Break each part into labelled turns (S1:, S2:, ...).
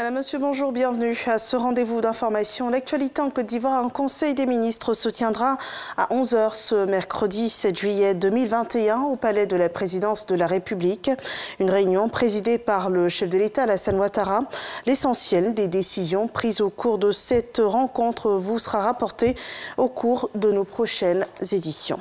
S1: Madame, Monsieur, bonjour, bienvenue à ce rendez-vous d'information. L'actualité en Côte d'Ivoire, un conseil des ministres se tiendra à 11 h ce mercredi 7 juillet 2021 au palais de la présidence de la République. Une réunion présidée par le chef de l'État, Alassane Ouattara. L'essentiel des décisions prises au cours de cette rencontre vous sera rapporté au cours de nos prochaines éditions.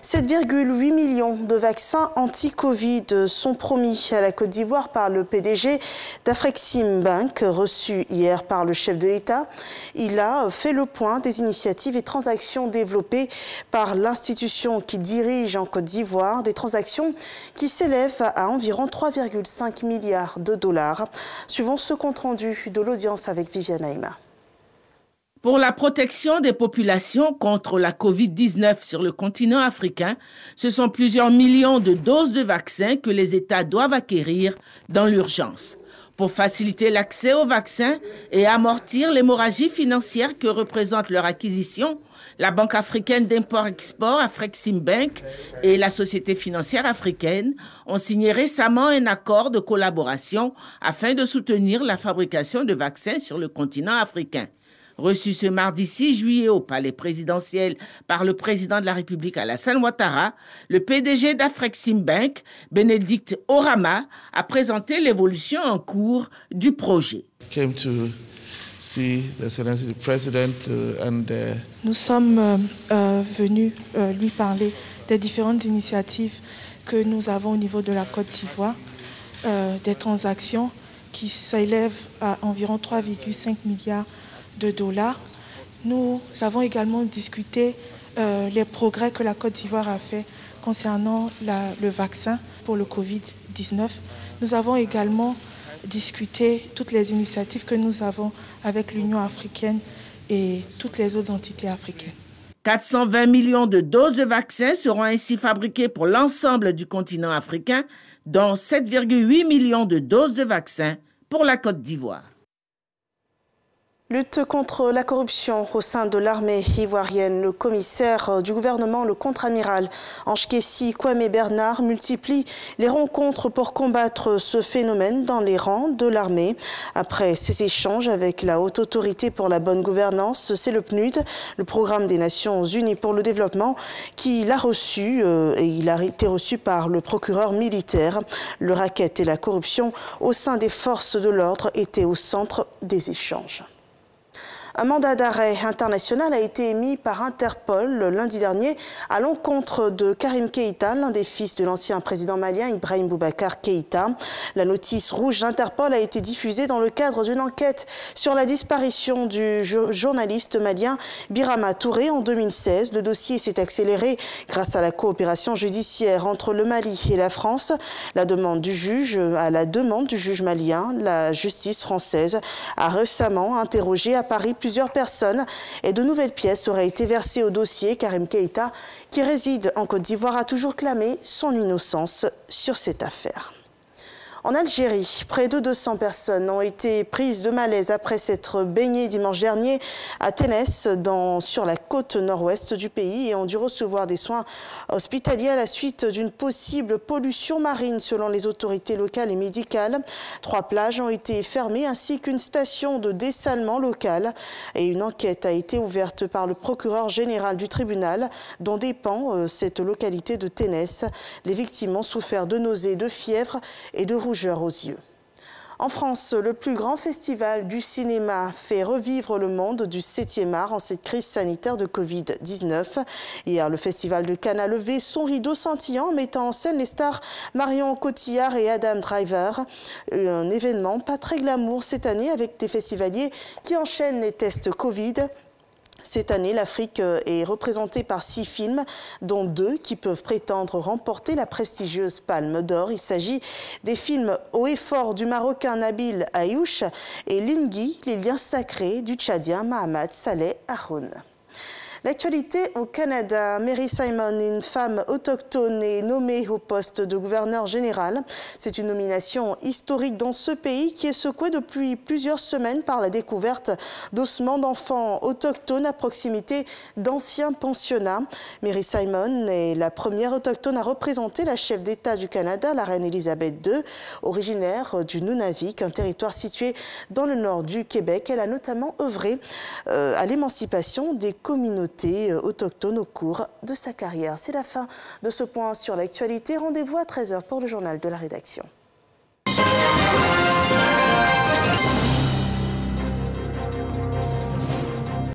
S1: 7,8 millions de vaccins anti-Covid sont promis à la Côte d'Ivoire par le PDG d'Afreximbank, reçu hier par le chef de l'État. Il a fait le point des initiatives et transactions développées par l'institution qui dirige en Côte d'Ivoire, des transactions qui s'élèvent à environ 3,5 milliards de dollars. Suivons ce compte-rendu de l'audience avec Viviane Aïma.
S2: Pour la protection des populations contre la Covid-19 sur le continent africain, ce sont plusieurs millions de doses de vaccins que les États doivent acquérir dans l'urgence. Pour faciliter l'accès aux vaccins et amortir l'hémorragie financière que représente leur acquisition, la Banque africaine d'import-export, Afreximbank, et la Société financière africaine ont signé récemment un accord de collaboration afin de soutenir la fabrication de vaccins sur le continent africain. Reçu ce mardi 6 juillet au palais présidentiel par le président de la République Alassane Ouattara, le PDG d'Afreximbank, Bénédicte Orama, a présenté l'évolution en cours du projet.
S3: Nous sommes venus lui parler des différentes initiatives que nous avons au niveau de la Côte d'Ivoire, des transactions qui s'élèvent à environ 3,5 milliards de dollars. Nous avons également discuté les progrès que la Côte d'Ivoire a fait concernant le vaccin pour le Covid-19. Nous avons également discuté toutes les initiatives que nous avons avec l'Union africaine et toutes les autres entités africaines.
S2: 420 millions de doses de vaccins seront ainsi fabriquées pour l'ensemble du continent africain, dont 7,8 millions de doses de vaccins pour la Côte d'Ivoire.
S1: Lutte contre la corruption au sein de l'armée ivoirienne. Le commissaire du gouvernement, le contre-amiral Ange-Kessi Kwame Bernard, multiplie les rencontres pour combattre ce phénomène dans les rangs de l'armée. Après ces échanges avec la Haute Autorité pour la Bonne Gouvernance, c'est le PNUD, le Programme des Nations Unies pour le Développement, qui l'a reçu et il a été reçu par le procureur militaire. Le racket et la corruption au sein des forces de l'ordre étaient au centre des échanges. Un mandat d'arrêt international a été émis par Interpol le lundi dernier à l'encontre de Karim Keïta, l'un des fils de l'ancien président malien Ibrahim Boubacar Keïta. La notice rouge d'Interpol a été diffusée dans le cadre d'une enquête sur la disparition du journaliste malien Birama Touré en 2016. Le dossier s'est accéléré grâce à la coopération judiciaire entre le Mali et la France. À la demande du juge malien, la justice française a récemment interrogé à Paris plusieurs personnes et de nouvelles pièces auraient été versées au dossier. Karim Keïta, qui réside en Côte d'Ivoire, a toujours clamé son innocence sur cette affaire. En Algérie, près de 200 personnes ont été prises de malaise après s'être baignées dimanche dernier à Ténès, sur la côte nord-ouest du pays, et ont dû recevoir des soins hospitaliers à la suite d'une possible pollution marine selon les autorités locales et médicales. 3 plages ont été fermées ainsi qu'une station de dessalement locale. Et une enquête a été ouverte par le procureur général du tribunal dont dépend cette localité de Ténès. Les victimes ont souffert de nausées, de fièvre et de rougeur aux yeux. En France, le plus grand festival du cinéma fait revivre le monde du 7e art en cette crise sanitaire de Covid-19. Hier, le festival de Cannes a levé son rideau scintillant en mettant en scène les stars Marion Cotillard et Adam Driver. Un événement pas très glamour cette année avec des festivaliers qui enchaînent les tests Covid. Cette année, l'Afrique est représentée par 6 films, dont 2 qui peuvent prétendre remporter la prestigieuse Palme d'Or. Il s'agit des films Haut et fort du Marocain Nabil Ayouch et Lingui, les liens sacrés du Tchadien Mahamat Saleh Haroun. L'actualité au Canada. Mary Simon, une femme autochtone, est nommée au poste de gouverneur général. C'est une nomination historique dans ce pays qui est secoué depuis plusieurs semaines par la découverte d'ossements d'enfants autochtones à proximité d'anciens pensionnats. Mary Simon est la première autochtone à représenter la chef d'État du Canada, la reine Elisabeth II, originaire du Nunavik, un territoire situé dans le nord du Québec. Elle a notamment œuvré à l'émancipation des communautés autochtones au cours de sa carrière. C'est la fin de ce point sur l'actualité. Rendez-vous à 13h pour le journal de la rédaction.